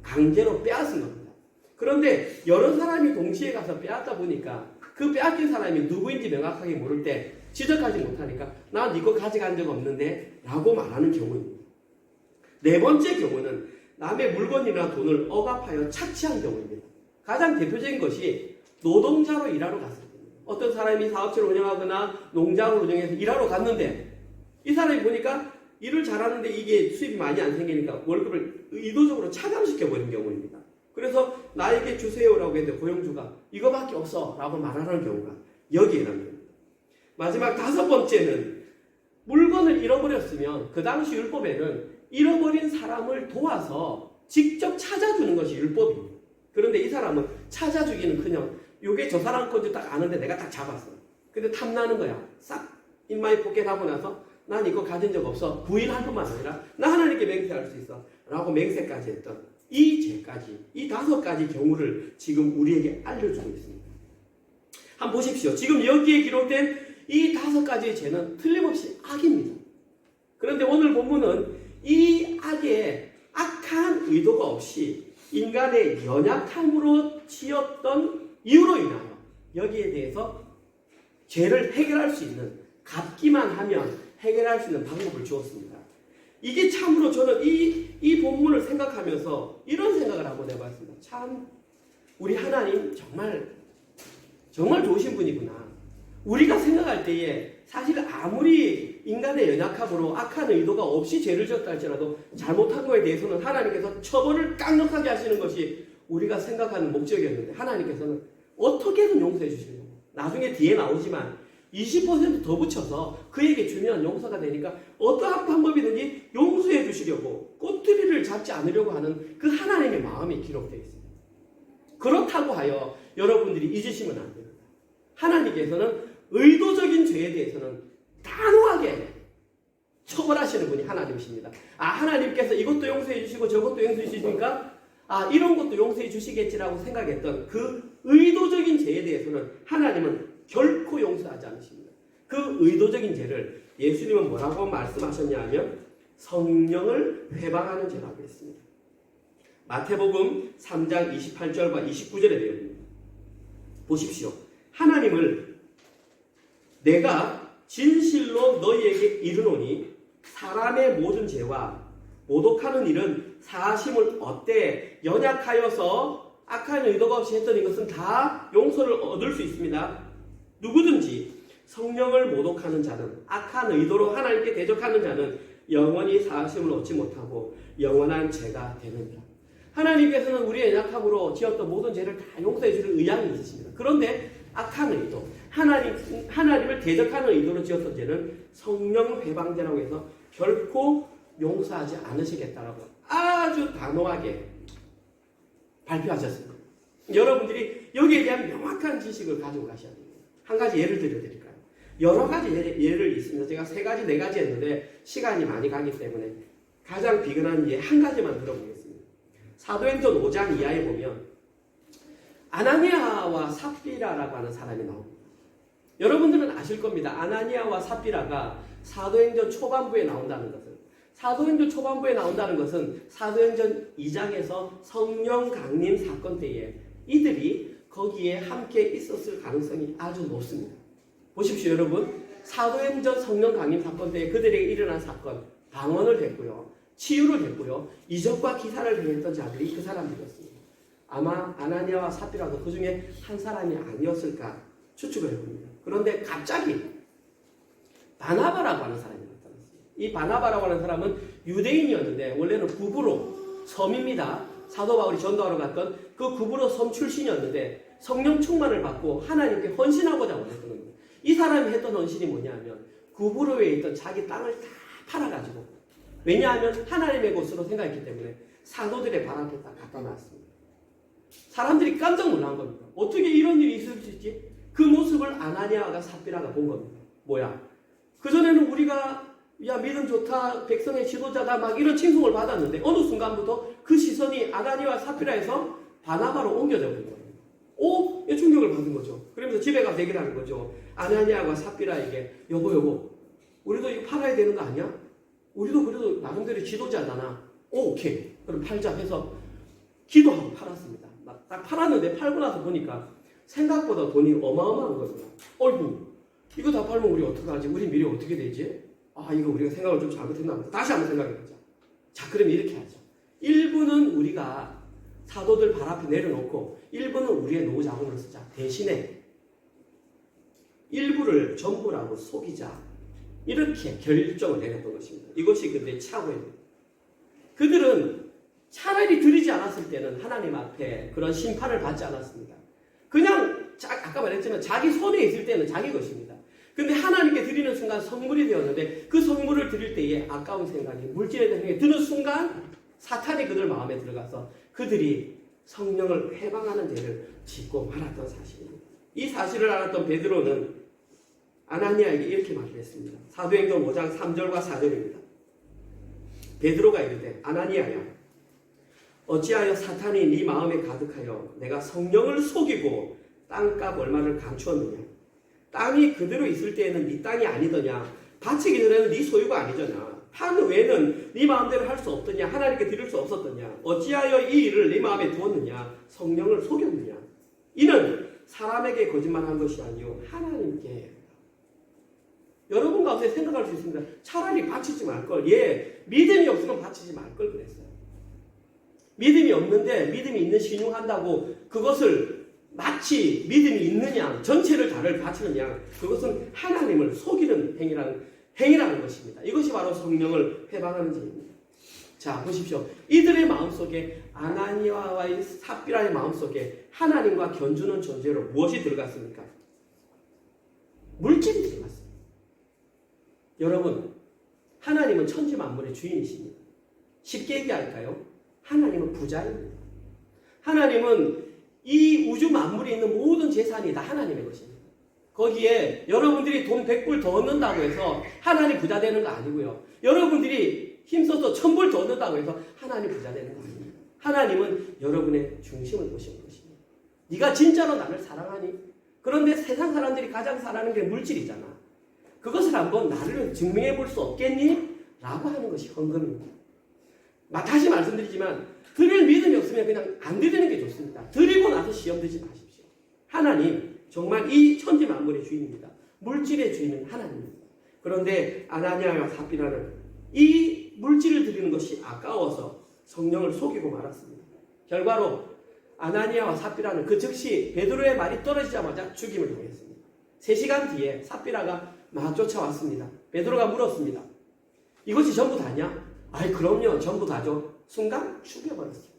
강제로 빼앗은 겁니다. 그런데 여러 사람이 동시에 가서 빼앗다 보니까 그 빼앗긴 사람이 누구인지 명확하게 모를 때 지적하지 못하니까 나 네 거 가져간 적 없는데 라고 말하는 경우입니다. 네 번째 경우는 남의 물건이나 돈을 억압하여 착취한 경우입니다. 가장 대표적인 것이 노동자로 일하러 갔을 때입니다. 어떤 사람이 사업체를 운영하거나 농장을 운영해서 일하러 갔는데 이 사람이 보니까 일을 잘하는데 이게 수입이 많이 안 생기니까 월급을 의도적으로 차감시켜버린 경우입니다. 그래서 나에게 주세요라고 했는데 고용주가 이거밖에 없어 라고 말하는 경우가 여기에 해당됩니다. 마지막 다섯 번째는 물건을 잃어버렸으면 그 당시 율법에는 잃어버린 사람을 도와서 직접 찾아주는 것이 율법입니다. 그런데 이 사람은 찾아주기는커녕 이게 저 사람 건지 딱 아는데 내가 딱 잡았어. 근데 탐나는 거야. 싹 입마에 포켓하고 나서 난 이거 가진 적 없어. 부인할 뿐만 아니라 나 하나님께 맹세할 수 있어 라고 맹세까지 했던 이 죄까지, 이 5가지 경우를 지금 우리에게 알려주고 있습니다. 한번 보십시오. 지금 여기에 기록된 이 5가지의 죄는 틀림없이 악입니다. 그런데 오늘 본문은 이 악에 악한 의도가 없이 인간의 연약함으로 지었던 이유로 인하여 여기에 대해서 죄를 해결할 수 있는, 갚기만 하면 해결할 수 있는 방법을 주었습니다. 이게 참으로 저는 이 본문을 생각하면서 이런 생각을 한번 해봤습니다. 참 우리 하나님 정말 좋으신 분이구나. 우리가 생각할 때에 사실 아무리 인간의 연약함으로 악한 의도가 없이 죄를 지었다 할지라도 잘못한 거에 대해서는 하나님께서 처벌을 강력하게 하시는 것이 우리가 생각하는 목적이었는데 하나님께서는 어떻게든 용서해 주시려고 나중에 뒤에 나오지만 20% 더 붙여서 그에게 주면 용서가 되니까 어떠한 방법이든지 용서해 주시려고 꼬투리를 잡지 않으려고 하는 그 하나님의 마음이 기록되어 있습니다. 그렇다고 하여 여러분들이 잊으시면 안 됩니다. 하나님께서는 의도적인 죄에 대해서는 단호하게 처벌하시는 분이 하나님이십니다. 하나님께서 이것도 용서해 주시고 저것도 용서해 주시니까 이런 것도 용서해 주시겠지라고 생각했던 그 의도적인 죄에 대해서는 하나님은 결코 용서하지 않으십니다. 그 의도적인 죄를 예수님은 뭐라고 말씀하셨냐 하면 성령을 회방하는 죄라고 했습니다. 마태복음 3장 28절과 29절에 되어 있습니다. 보십시오. 하나님을 내가 진실로 너희에게 이르노니 사람의 모든 죄와 모독하는 일은 사심을 얻되 연약하여서 악한 의도가 없이 했던 이것은 다 용서를 얻을 수 있습니다. 누구든지 성령을 모독하는 자는, 악한 의도로 하나님께 대적하는 자는 영원히 사하심을 얻지 못하고 영원한 죄가 되느니라. 하나님께서는 우리의 연약함으로 지었던 모든 죄를 다 용서해 주는 의향이 있으십니다. 그런데 악한 의도, 하나님을 대적하는 의도로 지었던 죄는 성령 회방죄라고 해서 결코 용서하지 않으시겠다라고 아주 단호하게 발표하셨습니다. 여러분들이 여기에 대한 명확한 지식을 가지고 가셔야 됩니다. 한 가지 예를 들어드릴까요? 여러 가지 예를 있습니다. 제가 3가지, 4가지 했는데 시간이 많이 가기 때문에 가장 비근한 예 한 가지만 들어보겠습니다. 사도행전 5장 이하에 보면 아나니아와 삽비라라고 하는 사람이 나옵니다. 여러분들은 아실 겁니다. 아나니아와 삽비라가 사도행전 초반부에 나온다는 것은, 사도행전 초반부에 나온다는 것은 사도행전 2장에서 성령 강림 사건 때에 이들이 거기에 함께 있었을 가능성이 아주 높습니다. 보십시오, 여러분. 사도행전 성령 강림 사건 때에 그들에게 일어난 사건, 방언을 했고요, 치유를 했고요, 이적과 기사를 행했던 자들이 그 사람들이었습니다. 아마 아나니아와 삽비라도 그 중에 한 사람이 아니었을까 추측을 해봅니다. 그런데 갑자기 바나바라고 하는 사람이 나타났습니다. 이 바나바라고 하는 사람은 유대인이었는데 원래는 구브로 섬입니다. 사도 바울이 전도하러 갔던 그 구브로 섬 출신이었는데 성령 충만을 받고 하나님께 헌신하고자 원했던 겁니다. 이 사람이 했던 헌신이 뭐냐면 구브로에 있던 자기 땅을 다 팔아가지고, 왜냐하면 하나님의 곳으로 생각했기 때문에 사도들의 발 앞에 딱 갖다 놨습니다. 사람들이 깜짝 놀란 겁니다. 어떻게 이런 일이 있을 수 있지? 그 모습을 아나니아가 삽비라가 본 겁니다. 뭐야? 그전에는 우리가 야 믿음 좋다, 백성의 지도자다 막 이런 칭송을 받았는데 어느 순간부터 그 시선이 아나니아와 삽비라에서 바나바로 옮겨져 버린 겁니다. 오? 충격을 받은 거죠. 그러면서 집에 가서 얘기를 하는 거죠. 아나니아와 삽비라에게 여보 우리도 이거 팔아야 되는 거 아니야? 우리도 그래도 나름대로 지도자잖아. 오케이. 그럼 팔자 해서 기도하고 팔았습니다. 딱 팔았는데 팔고 나서 보니까 생각보다 돈이 어마어마한 겁니다. 어이구, 이거 다 팔면 우리 어떡하지? 우리 미래 어떻게 되지? 아, 이거 우리가 생각을 좀 잘못했나 보다. 다시 한번 생각해보자. 자, 그럼 이렇게 하죠. 일부는 우리가 사도들 발 앞에 내려놓고 일부는 우리의 노후 자금으로 쓰자. 대신에 일부를 전부라고 속이자. 이렇게 결정을 내렸던 것입니다. 이것이 그들의 착오입니다. 그들은 차라리 드리지 않았을 때는 하나님 앞에 그런 심판을 받지 않았습니다. 그냥 아까 말했지만 자기 손에 있을 때는 자기 것입니다. 근데 하나님께 드리는 순간 성물이 되었는데 그 성물을 드릴 때에 아까운 생각이, 물질에 대한 생각이 드는 순간 사탄이 그들 마음에 들어가서 그들이 성령을 해방하는 죄를 짓고 말았던 사실입니다. 이 사실을 알았던 베드로는 아나니아에게 이렇게 말을 했습니다. 사도행전 5장 3절과 4절입니다. 베드로가 이르되 아나니아야, 어찌하여 사탄이 네 마음에 가득하여 내가 성령을 속이고 땅값 얼마를 감추었느냐? 땅이 그대로 있을 때에는 네 땅이 아니더냐? 바치기 전에는 네 소유가 아니잖아. 판 외에는 네 마음대로 할 수 없더냐? 하나님께 드릴 수 없었더냐? 어찌하여 이 일을 네 마음에 두었느냐? 성령을 속였느냐? 이는 사람에게 거짓말한 것이 아니요 하나님께. 여러분 가운데 생각할 수 있습니다. 차라리 바치지 말걸. 예, 믿음이 없으면 바치지 말걸 그랬어요. 믿음이 없는데 믿음이 있는 신용한다고 그것을 마치 믿음이 있는 양 전체를 다를 바치는 양, 그것은 하나님을 속이는 행위라는 것입니다. 이것이 바로 성령을 회방하는 죄입니다. 자, 보십시오. 이들의 마음속에, 아나니아와 삽비라의 마음속에 하나님과 견주는 존재로 무엇이 들어갔습니까? 물질이 들어갔습니다. 여러분, 하나님은 천지 만물의 주인이십니다. 쉽게 얘기할까요? 하나님은 부자입니다. 하나님은 이 우주 만물에 있는 모든 재산이 다 하나님의 것입니다. 거기에 여러분들이 돈 100불 더 얻는다고 해서 하나님 부자 되는 거 아니고요. 여러분들이 힘써서 1000불 더 얻는다고 해서 하나님 부자 되는 거 아닙니다. 하나님은 여러분의 중심을 보시는 것입니다. 네가 진짜로 나를 사랑하니? 그런데 세상 사람들이 가장 사랑하는 게 물질이잖아. 그것을 한번 나를 증명해 볼 수 없겠니? 라고 하는 것이 헌금입니다. 다시 말씀드리지만 드릴 믿음이 없으면 그냥 안 드리는 게 좋습니다. 드리고 나서 시험 들지 마십시오. 하나님, 정말 이 천지 만물의 주인입니다. 물질의 주인은 하나님입니다. 그런데 아나니아와 삽비라는 이 물질을 드리는 것이 아까워서 성령을 속이고 말았습니다. 결과로 아나니아와 삽비라는 그 즉시 베드로의 말이 떨어지자마자 죽임을 당했습니다. 3시간 뒤에 삽비라가 막 쫓아왔습니다. 베드로가 물었습니다. 이것이 전부 다냐? 아이 그럼요, 전부 다죠. 순간 죽여버렸습니다.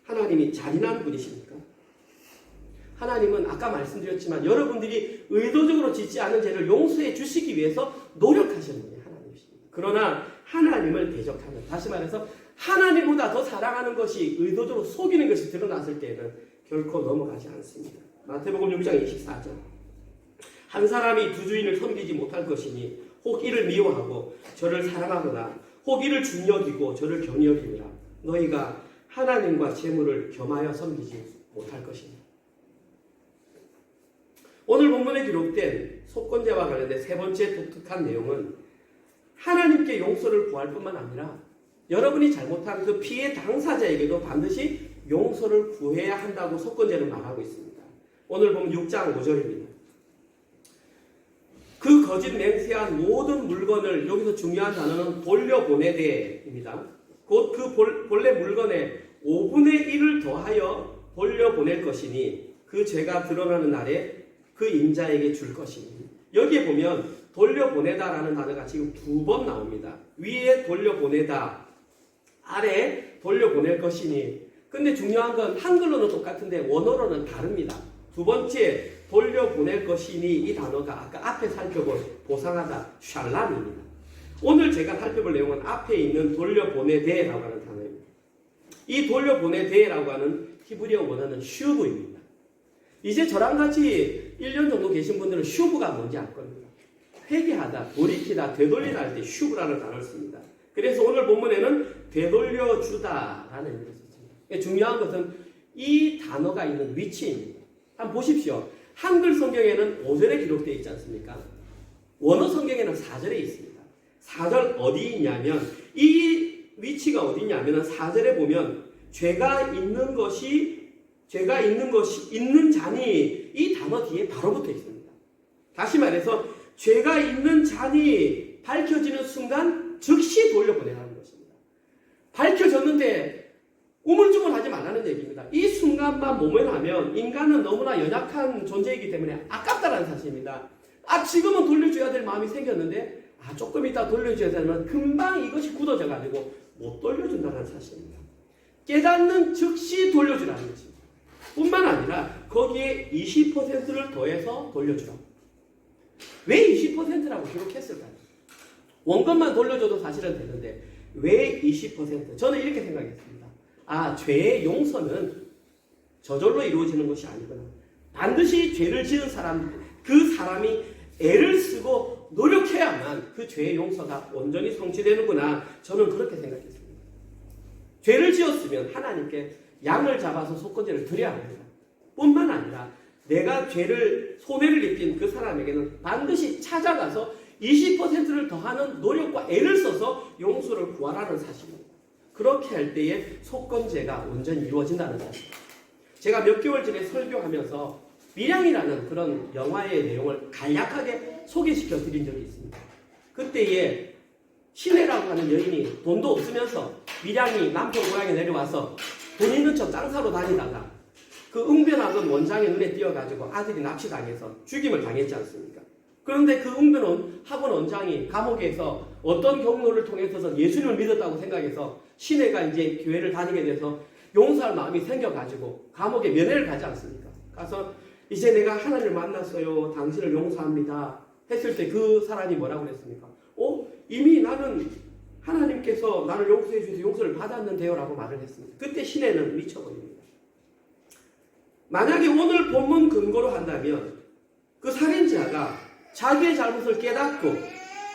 하나님이 잔인한 분이십니까? 하나님은 아까 말씀드렸지만 여러분들이 의도적으로 짓지 않은 죄를 용서해 주시기 위해서 노력하시는 분이 하나님이십니다. 그러나 하나님을 대적하는, 다시 말해서 하나님보다 더 사랑하는 것이 의도적으로 속이는 것이 드러났을 때에는 결코 넘어가지 않습니다. 마태복음 6장 24절 한 사람이 두 주인을 섬기지 못할 것이니 혹 이를 미워하고 저를 사랑하거나 혹 이를 중여기고 저를 경히 여기니라. 너희가 하나님과 재물을 겸하여 섬기지 못할 것입니다. 오늘 본문에 기록된 속건제와 관련된 세 번째 독특한 내용은 하나님께 용서를 구할 뿐만 아니라 여러분이 잘못한 그 피해 당사자에게도 반드시 용서를 구해야 한다고 속건제는 말하고 있습니다. 오늘 보면 6장 5절입니다. 그 거짓 맹세한 모든 물건을, 여기서 중요한 단어는 돌려보내되입니다. 곧 그 본래 물건의 5분의 1을 더하여 돌려보낼 것이니 그 죄가 드러나는 날에 그 임자에게 줄 것이니. 여기에 보면 돌려보내다라는 단어가 지금 2번 나옵니다. 위에 돌려보내다, 아래 돌려보낼 것이니. 근데 중요한 건 한글로는 똑같은데 원어로는 다릅니다. 두 번째 돌려보낼 것이니 이 단어가 아까 앞에 살펴본 보상하다, 샬람입니다. 오늘 제가 살펴볼 내용은 앞에 있는 돌려보내되라고 하는 단어입니다. 이 돌려보내되라고 하는 히브리어 원어는 슈브입니다. 이제 저랑 같이 1년 정도 계신 분들은 슈브가 뭔지 알 겁니다. 회개하다, 돌이키다, 되돌리다 할 때 슈브라는 단어를 씁니다. 그래서 오늘 본문에는 되돌려주다라는 의미를 썼습니다. 중요한 것은 이 단어가 있는 위치입니다. 한번 보십시오. 한글 성경에는 5절에 기록되어 있지 않습니까? 원어 성경에는 4절에 있습니다. 4절 어디 있냐면, 이 위치가 어디 있냐면 4절에 보면 죄가 있는 것이 있는 잔이 이 단어 뒤에 바로 붙어 있습니다. 다시 말해서 죄가 있는 잔이 밝혀지는 순간 즉시 돌려보내라는 것입니다. 밝혀졌는데 우물쭈물하지 말라는 얘기입니다. 이 순간만 모면하면 인간은 너무나 연약한 존재이기 때문에 아깝다는 사실입니다. 지금은 돌려줘야 될 마음이 생겼는데 조금 이따 돌려줘야 되면 금방 이것이 굳어져가지고 못 돌려준다는 사실입니다. 깨닫는 즉시 돌려주라는 것입니다. 뿐만 아니라 거기에 20%를 더해서 돌려주라고. 왜 20%라고 기록했을까요? 원금만 돌려줘도 사실은 되는데 왜 20%? 저는 이렇게 생각했습니다. 죄의 용서는 저절로 이루어지는 것이 아니구나. 반드시 죄를 지은 그 사람이 애를 쓰고 노력해야만 그 죄의 용서가 온전히 성취되는구나. 저는 그렇게 생각했습니다. 죄를 지었으면 하나님께 양을 잡아서 속건제를 드려야 합니다. 뿐만 아니라 내가 손해를 입힌 그 사람에게는 반드시 찾아가서 20%를 더하는 노력과 애를 써서 용서를 구하라는 사실입니다. 그렇게 할 때에 속건제가 온전히 이루어진다는 사실. 제가 몇 개월 전에 설교하면서 밀양이라는 그런 영화의 내용을 간략하게 소개시켜 드린 적이 있습니다. 그때에 신혜라고 하는 여인이 돈도 없으면서 밀양이 남편 고향에 내려와서 돈 있는 척 장사로 다니다가 그 응변학원 원장의 눈에 띄어가지고 아들이 납치당해서 죽임을 당했지 않습니까? 그런데 그 응변학원 원장이 감옥에서 어떤 경로를 통해서 예수님을 믿었다고 생각해서 신혜가 이제 교회를 다니게 돼서 용서할 마음이 생겨가지고 감옥에 면회를 가지 않습니까? 가서 이제 내가 하나님을 만났어요. 당신을 용서합니다. 했을 때 그 사람이 뭐라고 그랬습니까? 이미 나는 하나님께서 나를 용서해 주셔서 용서를 받았는데요 라고 말을 했습니다. 그때 신혜는 미쳐버립니다. 만약에 오늘 본문 근거로 한다면 그 살인자가 자기의 잘못을 깨닫고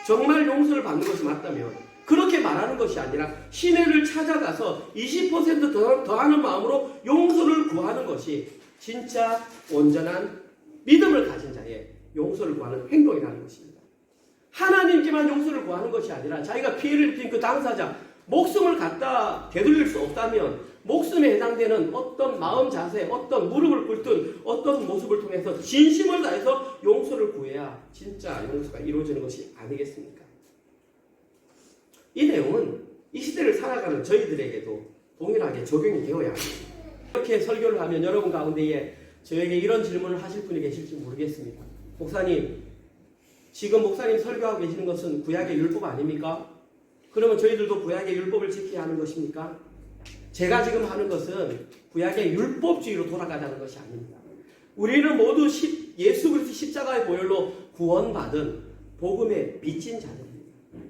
정말 용서를 받는 것이 맞다면 그렇게 말하는 것이 아니라 신혜를 찾아가서 20% 더하는 마음으로 용서를 구하는 것이 진짜 온전한 믿음을 가진 자의 용서를 구하는 행동이라는 것입니다. 하나님께만 용서를 구하는 것이 아니라 자기가 피해를 입힌 그 당사자 목숨을 갖다 되돌릴 수 없다면 목숨에 해당되는 어떤 마음 자세, 어떤 무릎을 꿇든 어떤 모습을 통해서 진심을 다해서 용서를 구해야 진짜 용서가 이루어지는 것이 아니겠습니까? 이 내용은 이 시대를 살아가는 저희들에게도 동일하게 적용이 되어야 합니다. 이렇게 설교를 하면 여러분 가운데에 저에게 이런 질문을 하실 분이 계실지 모르겠습니다. 목사님, 지금 목사님 설교하고 계시는 것은 구약의 율법 아닙니까? 그러면 저희들도 구약의 율법을 지켜야 하는 것입니까? 제가 지금 하는 것은 구약의 율법주의로 돌아가자는 것이 아닙니다. 우리는 모두 예수 그리스도 십자가의 보혈로 구원받은 복음의 빚진 자들입니다.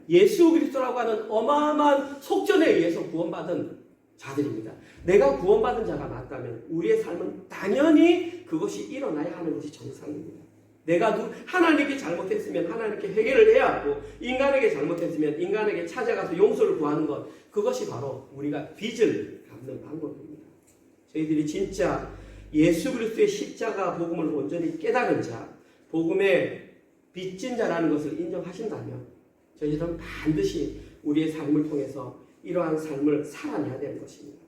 예수 그리스도라고 하는 어마어마한 속전에 의해서 구원받은 자들입니다. 내가 구원받은 자가 맞다면 우리의 삶은 당연히 그것이 일어나야 하는 것이 정상입니다. 내가 하나님께 잘못했으면 하나님께 회개를 해야 하고, 인간에게 잘못했으면 인간에게 찾아가서 용서를 구하는 것, 그것이 바로 우리가 빚을 갚는 방법입니다. 저희들이 진짜 예수 그리스도의 십자가 복음을 온전히 깨달은 자, 복음의 빚진 자라는 것을 인정하신다면 저희들은 반드시 우리의 삶을 통해서 이러한 삶을 살아내야 되는 것입니다.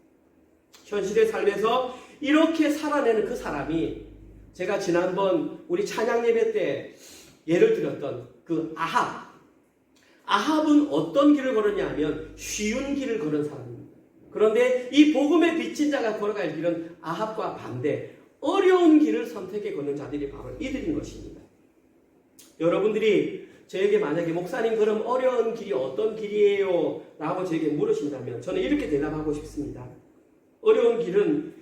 현실의 삶에서 이렇게 살아내는 그 사람이, 제가 지난번 우리 찬양 예배 때 예를 들었던 그 아합은 어떤 길을 걸었냐 하면 쉬운 길을 걸은 사람입니다. 그런데 이 복음의 빚진 자가 걸어갈 길은 아합과 반대 어려운 길을 선택해 걷는 자들이 바로 이들인 것입니다. 여러분들이 저에게 만약에 목사님 그럼 어려운 길이 어떤 길이에요? 라고 저에게 물으신다면 저는 이렇게 대답하고 싶습니다. 어려운 길은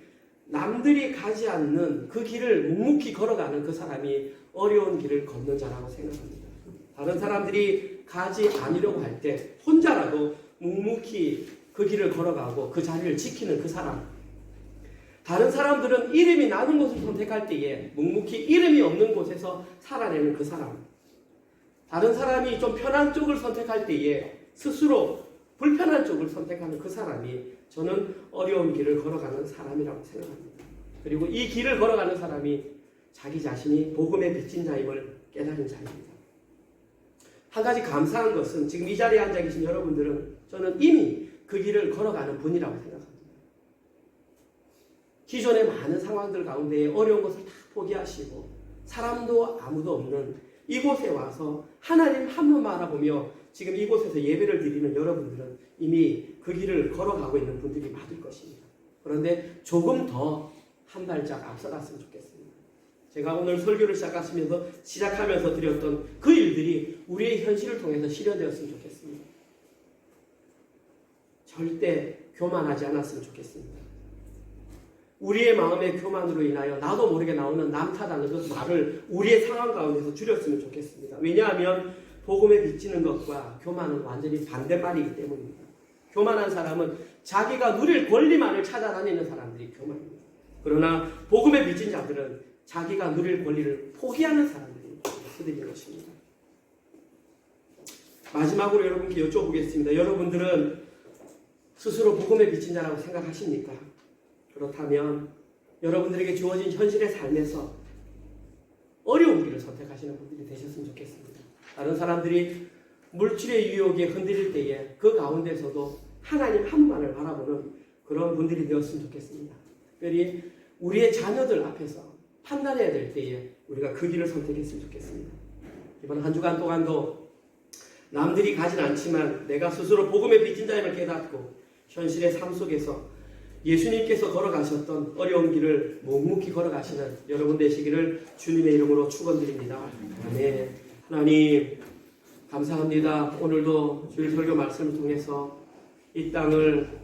남들이 가지 않는 그 길을 묵묵히 걸어가는 그 사람이 어려운 길을 걷는 자라고 생각합니다. 다른 사람들이 가지 않으려고 할 때 혼자라도 묵묵히 그 길을 걸어가고 그 자리를 지키는 그 사람. 다른 사람들은 이름이 나는 곳을 선택할 때에 묵묵히 이름이 없는 곳에서 살아내는 그 사람. 다른 사람이 좀 편한 쪽을 선택할 때에 스스로 불편한 쪽을 선택하는 그 사람이 저는 어려운 길을 걸어가는 사람이라고 생각합니다. 그리고 이 길을 걸어가는 사람이 자기 자신이 복음의 빚진 자임을 깨달은 자입니다. 한 가지 감사한 것은 지금 이 자리에 앉아 계신 여러분들은 저는 이미 그 길을 걸어가는 분이라고 생각합니다. 기존의 많은 상황들 가운데 어려운 것을 다 포기하시고 사람도 아무도 없는 이곳에 와서 하나님 한 분만 알아보며 지금 이곳에서 예배를 드리는 여러분들은 이미 그 길을 걸어가고 있는 분들이 맞을 것입니다. 그런데 조금 더 한 발짝 앞서갔으면 좋겠습니다. 제가 오늘 설교를 시작하면서 드렸던 그 일들이 우리의 현실을 통해서 실현되었으면 좋겠습니다. 절대 교만하지 않았으면 좋겠습니다. 우리의 마음의 교만으로 인하여 나도 모르게 나오는 남 탓하는 그 말을 우리의 상황 가운데서 줄였으면 좋겠습니다. 왜냐하면 복음에 비치는 것과 교만은 완전히 반대말이기 때문입니다. 교만한 사람은 자기가 누릴 권리만을 찾아다니는 사람들이 교만입니다. 그러나 복음에 비친 자들은 자기가 누릴 권리를 포기하는 사람들이 그들인 것입니다. 마지막으로 여러분께 여쭤보겠습니다. 여러분들은 스스로 복음에 비친 자라고 생각하십니까? 그렇다면 여러분들에게 주어진 현실의 삶에서 어려운 길을 선택하시는 분들이 되셨으면 좋겠습니다. 다른 사람들이 물질의 유혹에 흔들릴 때에 그 가운데서도 하나님 한 분만을 바라보는 그런 분들이 되었으면 좋겠습니다. 특별히 우리의 자녀들 앞에서 판단해야 될 때에 우리가 그 길을 선택했으면 좋겠습니다. 이번 한 주간 동안도 남들이 가진 않지만 내가 스스로 복음의 빚진 자임을 깨닫고 현실의 삶 속에서 예수님께서 걸어가셨던 어려운 길을 묵묵히 걸어가시는 여러분 되시기를 주님의 이름으로 축원드립니다. 아멘. 하나님 감사합니다. 오늘도 주일 설교 말씀을 통해서 이 땅을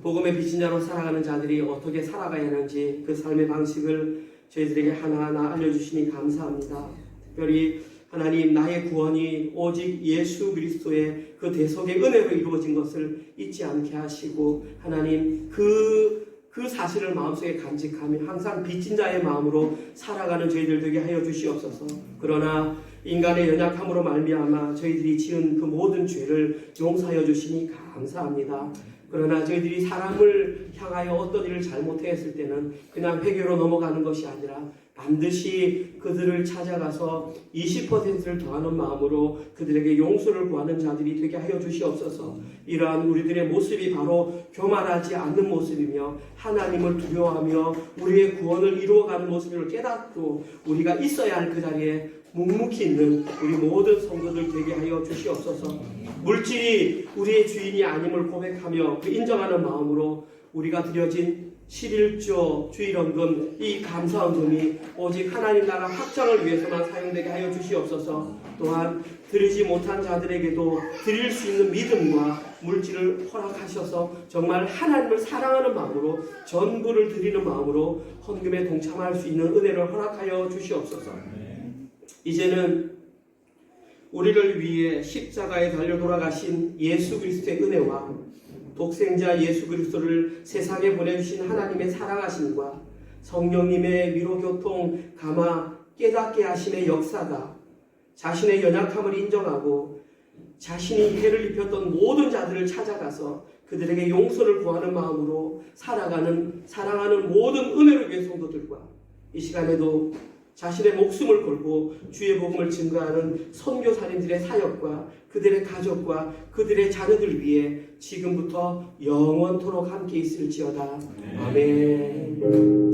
복음의 빚진 자로 살아가는 자들이 어떻게 살아가야 하는지 그 삶의 방식을 저희들에게 하나하나 알려주시니 감사합니다. 특별히 하나님 나의 구원이 오직 예수 그리스도의 그 대속의 은혜로 이루어진 것을 잊지 않게 하시고 하나님 그 사실을 마음속에 간직하며 항상 빚진 자의 마음으로 살아가는 저희들 되게 하여 주시옵소서. 그러나 인간의 연약함으로 말미암아 저희들이 지은 그 모든 죄를 용서하여 주시니 감사합니다. 그러나 저희들이 사람을 향하여 어떤 일을 잘못했을 때는 그냥 회개로 넘어가는 것이 아니라 반드시 그들을 찾아가서 20%를 더하는 마음으로 그들에게 용서를 구하는 자들이 되게 하여 주시옵소서. 이러한 우리들의 모습이 바로 교만하지 않는 모습이며 하나님을 두려워하며 우리의 구원을 이루어가는 모습을 깨닫고 우리가 있어야 할 그 자리에 묵묵히 있는 우리 모든 성도들 되게 하여 주시옵소서. 물질이 우리의 주인이 아님을 고백하며 그 인정하는 마음으로 우리가 드려진 11조 주일헌금, 이 감사헌금이 오직 하나님 나라 확장을 위해서만 사용되게 하여 주시옵소서. 또한 드리지 못한 자들에게도 드릴 수 있는 믿음과 물질을 허락하셔서 정말 하나님을 사랑하는 마음으로 전부를 드리는 마음으로 헌금에 동참할 수 있는 은혜를 허락하여 주시옵소서. 이제는 우리를 위해 십자가에 달려 돌아가신 예수 그리스도의 은혜와 독생자 예수 그리스도를 세상에 보내주신 하나님의 사랑하심과 성령님의 위로교통 감화 깨닫게 하심의 역사가 자신의 연약함을 인정하고 자신이 해를 입혔던 모든 자들을 찾아가서 그들에게 용서를 구하는 마음으로 살아가는 사랑하는 모든 은혜를 위해 성도들과 이 시간에도 자신의 목숨을 걸고 주의 복음을 증거하는 선교사님들의 사역과 그들의 가족과 그들의 자녀들 위해 지금부터 영원토록 함께 있을지어다. 아멘.